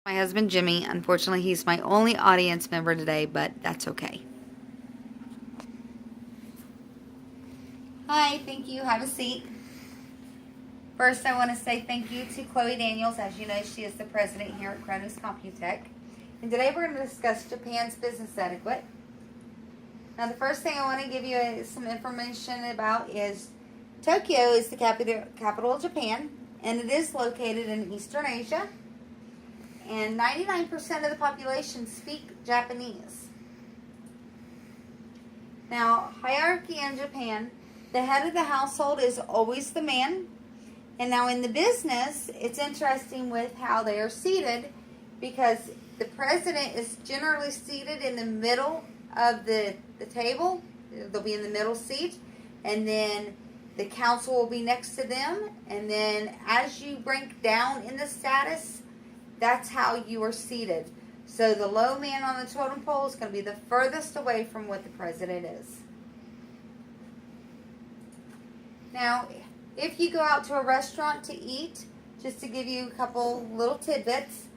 My husband Jimmy. Unfortunately, he's my only audience member today, but that's okay. Hi, thank you. Have a seat. First, I want to say thank you to Chloe Daniels. As you know, she is the president here at Kronos Computech. And today we're going to discuss Japan's business etiquette. Now, the first thing I want to give you some information about is Tokyo is the capital of Japan, and it is located in Eastern Asia. And 99% of the population speak Japanese. Now, hierarchy in Japan, the head of the household is always the man. And now in the business, it's interesting with how they are seated, because the president is generally seated in the middle of the table. They'll be in the middle seat. And then the council will be next to them. And then as you rank down in the status, that's how you are seated. So the low man on the totem pole is going to be the furthest away from what the president is. Now, if you go out to a restaurant to eat, just to give you a couple little tidbits,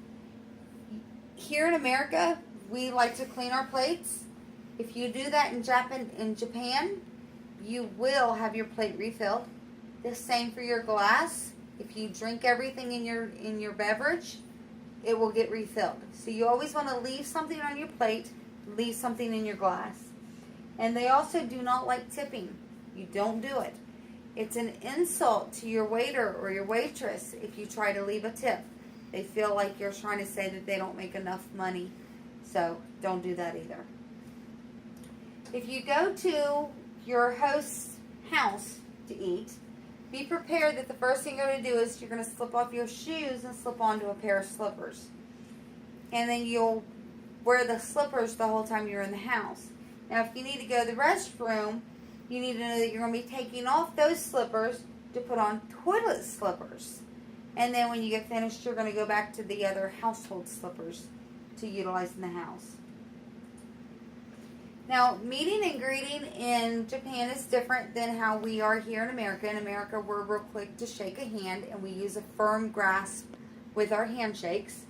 here in America, we like to clean our plates. If you do that in Japan, you will have your plate refilled. The same for your glass. If you drink everything in your beverage, it will get refilled. So you always want to leave something on your plate, leave something in your glass. And they also do not like tipping. You don't do it. It's an insult to your waiter or your waitress if you try to leave a tip. They feel like you're trying to say that they don't make enough money. So don't do that either. If you go to your host's house to eat, be prepared that the first thing you're going to do is you're going to slip off your shoes and slip onto a pair of slippers. And then you'll wear the slippers the whole time you're in the house. Now, if you need to go to the restroom, you need to know that you're going to be taking off those slippers to put on toilet slippers. And then when you get finished, you're going to go back to the other household slippers to utilize in the house. Now, meeting and greeting in Japan is different than how we are here in America. In America, we're real quick to shake a hand, and we use a firm grasp with our handshakes.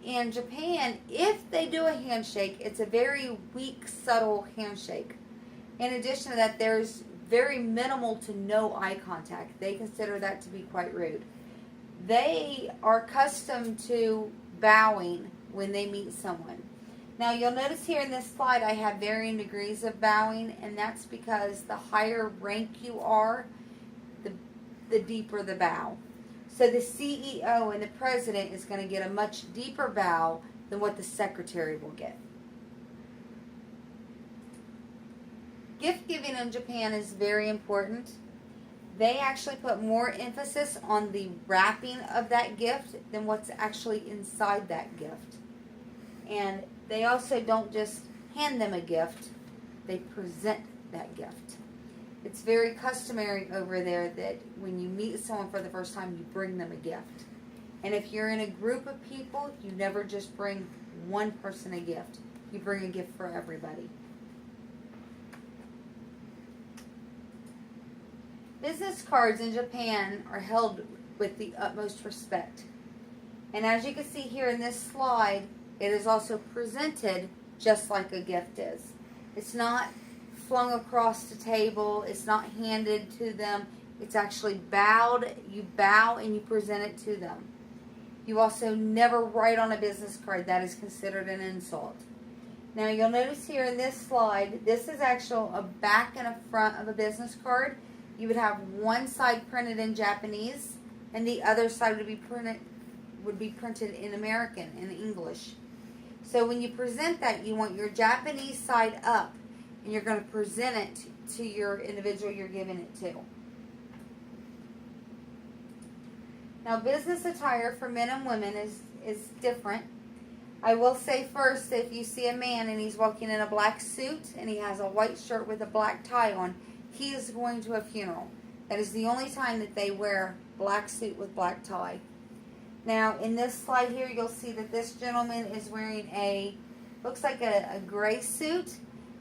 In Japan, if they do a handshake, it's a very weak, subtle handshake. In addition to that, there's very minimal to no eye contact. They consider that to be quite rude. They are accustomed to bowing when they meet someone. Now, you'll notice here in this slide I have varying degrees of bowing, and that's because the higher rank you are, the deeper the bow. So the CEO and the president is going to get a much deeper bow than what the secretary will get. Gift giving in Japan is very important. They actually put more emphasis on the wrapping of that gift than what's actually inside that gift. And they also don't just hand them a gift, they present that gift. It's very customary over there that when you meet someone for the first time, you bring them a gift. And if you're in a group of people, you never just bring one person a gift. You bring a gift for everybody. Business cards in Japan are held with the utmost respect. And as you can see here in this slide, it is also presented just like a gift is. It's not flung across the table. It's not handed to them. It's actually bowed. You bow and you present it to them. You also never write on a business card. That is considered an insult. Now, you'll notice here in this slide, this is actually a back and a front of a business card. You would have one side printed in Japanese, and the other side would be printed in American, in English. So when you present that, you want your Japanese side up, and you're going to present it to your individual you're giving it to. Now, business attire for men and women is different. I will say first, if you see a man and he's walking in a black suit and he has a white shirt with a black tie on, he is going to a funeral. That is the only time that they wear black suit with black tie. Now, in this slide here, you'll see that this gentleman is wearing looks like a gray suit,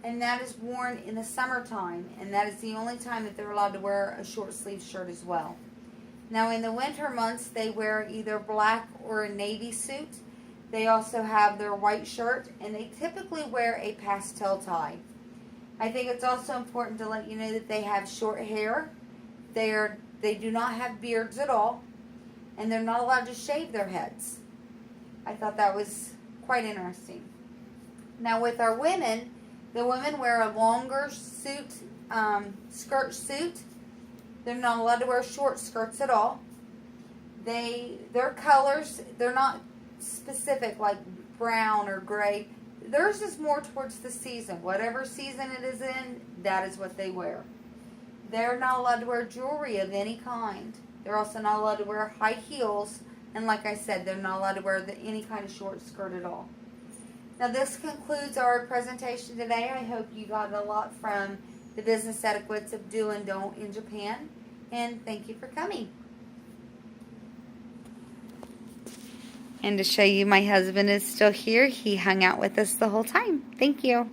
and that is worn in the summertime, and that is the only time that they're allowed to wear a short sleeve shirt as well. Now, in the winter months, they wear either black or a navy suit, They also have their white shirt, and they typically wear a pastel tie. I think it's also important to let you know that they have short hair. They do not have beards at all, and they're not allowed to shave their heads. I thought that was quite interesting. Now with our women, the women wear a longer suit, skirt suit. They're not allowed to wear short skirts at all. Their colors, they're not specific like brown or gray. Theirs is more towards the season. Whatever season it is in, that is what they wear. They're not allowed to wear jewelry of any kind. They're also not allowed to wear high heels. And like I said, they're not allowed to wear any kind of short skirt at all. Now this concludes our presentation today. I hope you got a lot from the business etiquettes of do and don't in Japan. And thank you for coming. And to show you my husband is still here, he hung out with us the whole time. Thank you.